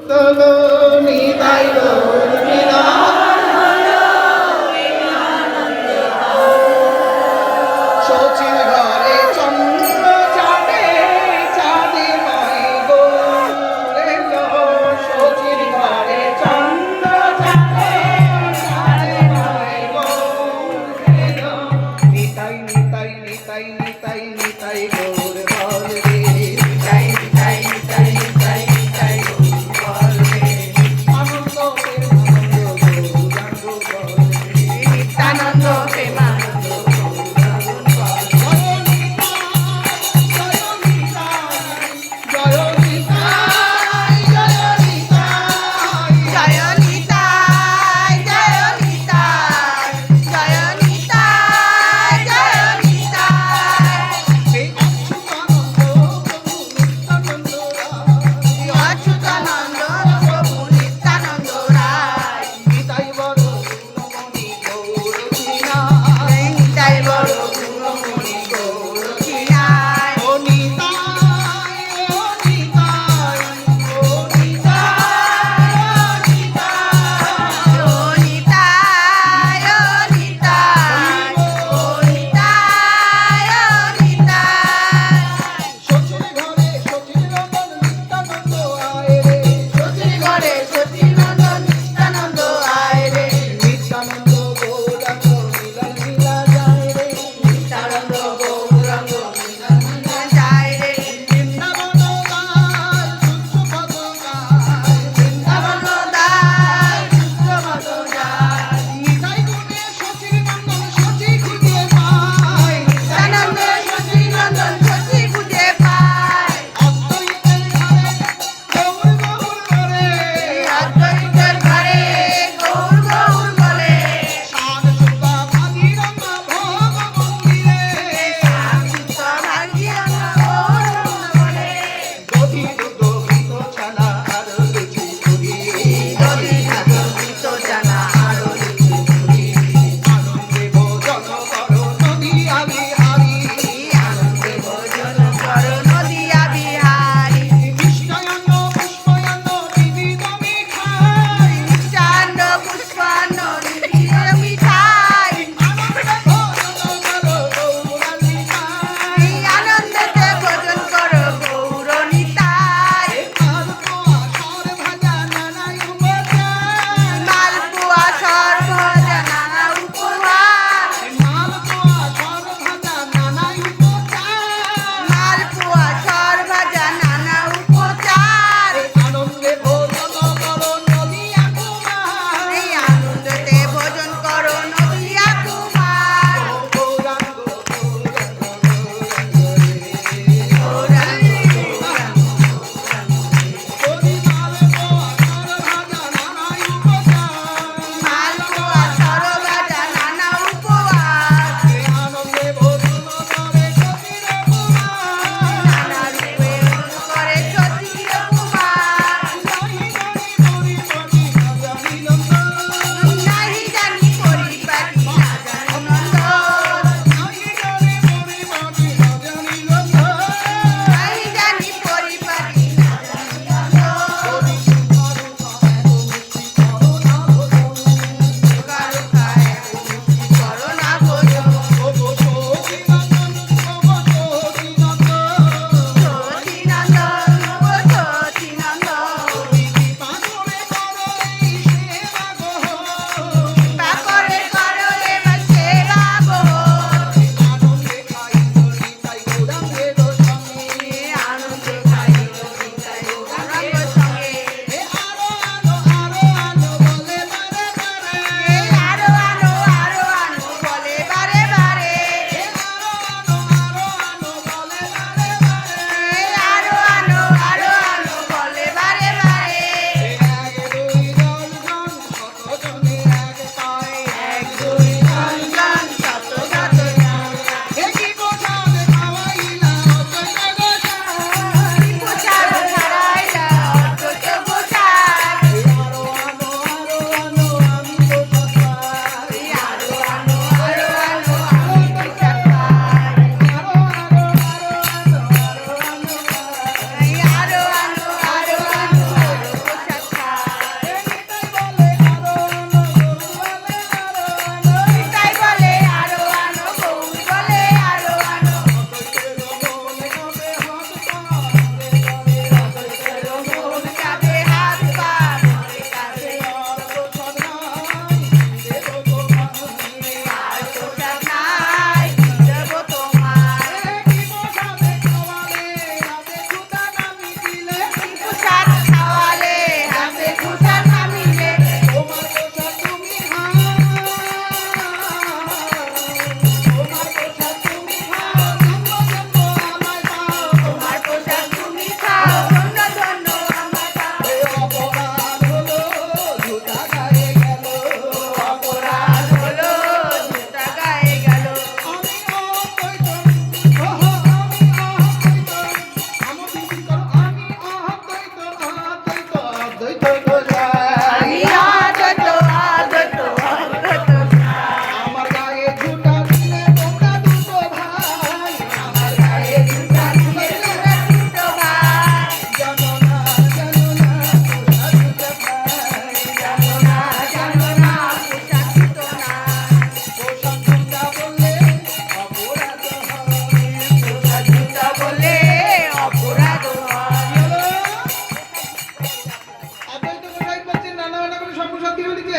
তলো নিতাই গৌর মিলন হলো শচীর ঘরে চন্দ্র চাঁদে চাঁদিময় গৌর এলো শচীর ঘরে চন্দ্র চাঁদে চাঁদিময় গৌর এলো নিতাই নিতাই নিতাই নিতাই নিতাই গৌর বল রে নিতাই নিতাই নিতাই নিতাই নিতাই গৌর বল রে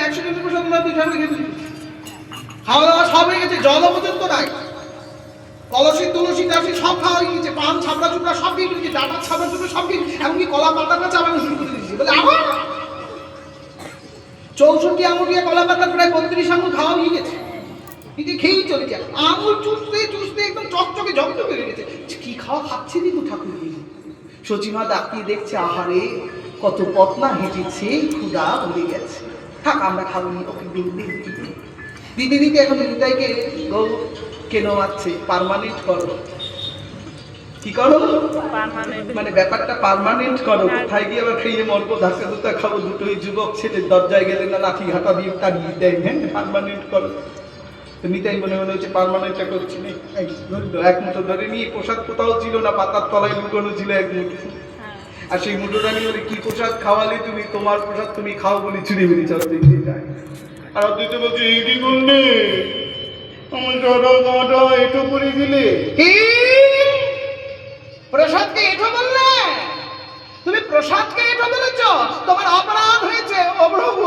100 জনের প্রসাদ আমরা 2 ঠাকুর খেতে দিচ্ছি। খাওয়া দাওয়া সব হয়ে গেছে, জলও পর্যন্ত নাই। কলসি তুলসী টালসি সব খাওয়া হয়ে গেছে, পান ছাপড়া চুপড়া সব দিয়ে দিয়েছি, ডাটা ছাপড়া চুপড়া সব দিয়ে, এমনকি কলা পাতাটা চাবানো শুরু করে দিয়েছি। বলে আবার 64 আঙুল দিয়ে কলা পাতা প্রায় 32 আঙুল খাওয়া হয়ে গেছে। কিন্তু খেয়েই চলেছে, আঙুল চুষতে চুষতে একদম চকচকে জমজমে হয়ে গেছে। কি খাওয়া খাচ্ছে দিদি ঠাকুর? সচিমা তাকিয়ে দেখছে, আহারে কত পথ না হেঁটেছে, ক্ষুধা বলে গেছে। থাক আমরা খাবনি, ওকে দিদি দিদি এখন নিতাইকে গৌ কেন মারছে, পার্মানেন্ট করো। কি করো? মানে ব্যাপারটা পার্মানেন্ট করো। কোথায় গিয়ে আবার খেয়ে মরবো, ধাক্কা ধুতা খাবো, দুটোই যুবক ছেলে দরজায় গেলে না লাঠি ঘাটা দিয়ে তাড়িয়ে দেয়। হ্যাঁ, পার্মানেন্ট করো। তো নিতাই মনে মনে হচ্ছে পার্মানেন্টটা করছি না। এক মুঠো ধরে নিয়ে, প্রসাদ কোথাও ছিল না, পাতার তলায় লুকানো ছিল এক মুঠো। আর সেই মুঠোটা নিয়ে বলে, কি প্রসাদ খাওয়ালে তুমি? তোমার প্রসাদ তুমি খাও বলে চুরি বলি চলতে যায়। আর অদ্বৈত বলছে, এই কি করলে? আমার দাদা এটো করে দিলে। কি প্রসাদকে এটো বললে? তুমি প্রসাদকে এটো বলেছ? তোমার অপরাধ হয়েছে। ও প্রভু,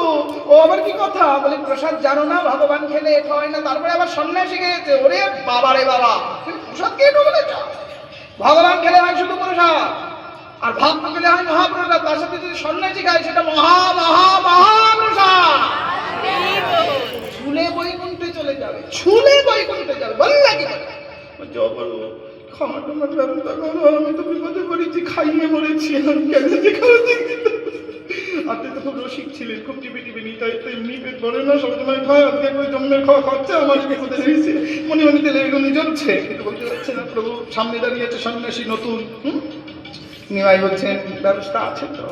ও আবার কি কথা? বলে, প্রসাদ জানো না ভগবান খেলে এটো হয় না? তারপরে আবার সন্ন্যাসী গেছে। ওরে বাবা রে বাবা, তুমি প্রসাদকে এটো বলেছ? ভগবান খেলে হয় শুধু প্রসাদ, আর ভক্ত খেলে হয় মহাপ্রসাদ। তার সাথে যদি সন্ন্যাসী খায় সেটা মহা মহা মহাপ্রসাদ। ছুলে বৈকুণ্ঠে চলে যাবে, ছুলে বৈকুণ্ঠে যাবে। বললে কি খাওয়া টামার ব্যবস্থা করো, আমি তো বিপদে পড়েছি, খাইয়ে মরেছি। আপনি তো খুব রসিক ছিলেন, খুব টিপে টিপে নিতাই তো এমনি পেট ভরে না, সবসময় খায়। আজকে একবার জন্মের খাওয়া খাচ্ছে, আমার বিপদে রয়েছে, মনে মনে তেলে এগুলো জ্বলছে, কিন্তু বলতে পারছে না। প্রভু সামনে দাঁড়িয়ে আছে সন্ন্যাসী নতুন। নিমাই বলছেন, ব্যবস্থা আছে তো?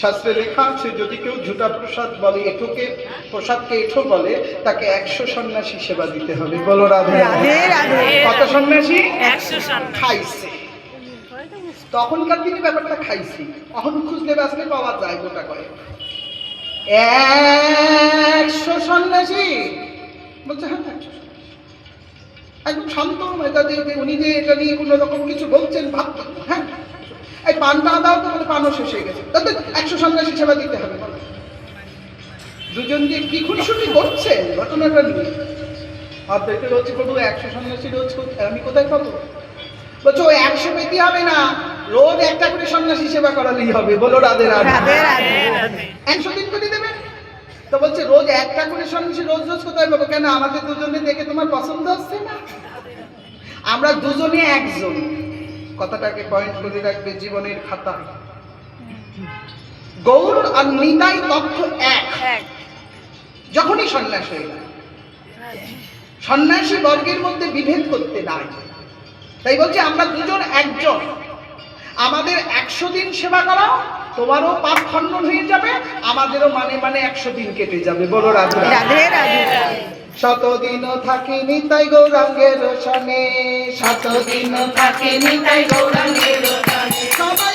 শাস্ত্রে লেখা আছে, যদি কেউ ঝুটা প্রসাদ বলে, এঠোকে প্রসাদকে এঠো বলে, তাকে 100 সন্ন্যাসী সেবা দিতে হবে। বলো রাধে রাধে। কত সন্ন্যাসী? 100 খাইছে। তখনকার দিনে ব্যাপারটা খাইছি, এখন খুঁজলে বাঁচলে পাওয়া যায় গোটা কয়েক। 100 সন্ন্যাসী বলছে, হ্যাঁ 100। একদম শান্ত মেজাজে, উনি যে এটা নিয়ে কোনো রকম কিছু বলছেন ভাবতেন। হ্যাঁ, এই পানটা দাও তো, বলে পানও শেষ হয়ে গেছে। তাতে 100 সন্ন্যাসী সেবা দিতে হবে। দুজন যে কি খুনসুটি করছে ঘটনাটা নিয়ে। অদ্বৈত বলছে, প্রভু 100 সন্ন্যাসী রোজ আমি কোথায় পাবো? বলছে, ওই 100 পেতে হবে না, রোজ একটা করে সন্ন্যাসী সেবা করালেই হবে। বলো রাধে রাধে। 100 দিন করে দেবে তো। বলছে, রোজ একটা করে সন্ন্যাসী রোজ রোজ কোথায় পাবো? কেন, আমাদের দুজনে দেখে তোমার পছন্দ হচ্ছে না? আমরা দুজনে একজন। কথাটাকে পয়েন্ট করে রাখবে জীবনের খাতায়। গৌর আর নিতাই তথ্য এক। যখনই সন্ন্যাস হয়ে যায়, সন্ন্যাসী বর্গের মধ্যে বিভেদ করতে নাই। তাই বলছে, আমরা দুজন একজন। আমাদের 100 দিন সেবা করা, তোমারও পাপ খণ্ডন হয়ে যাবে, আমাদেরও মানে 100 দিন কেটে যাবে। বলো রাধে রাধে। 100 দিন থাকি নিতাই গৌরাঙ্গের সনে, 100 দিন থাকি নিতাই গৌরাঙ্গের সনে।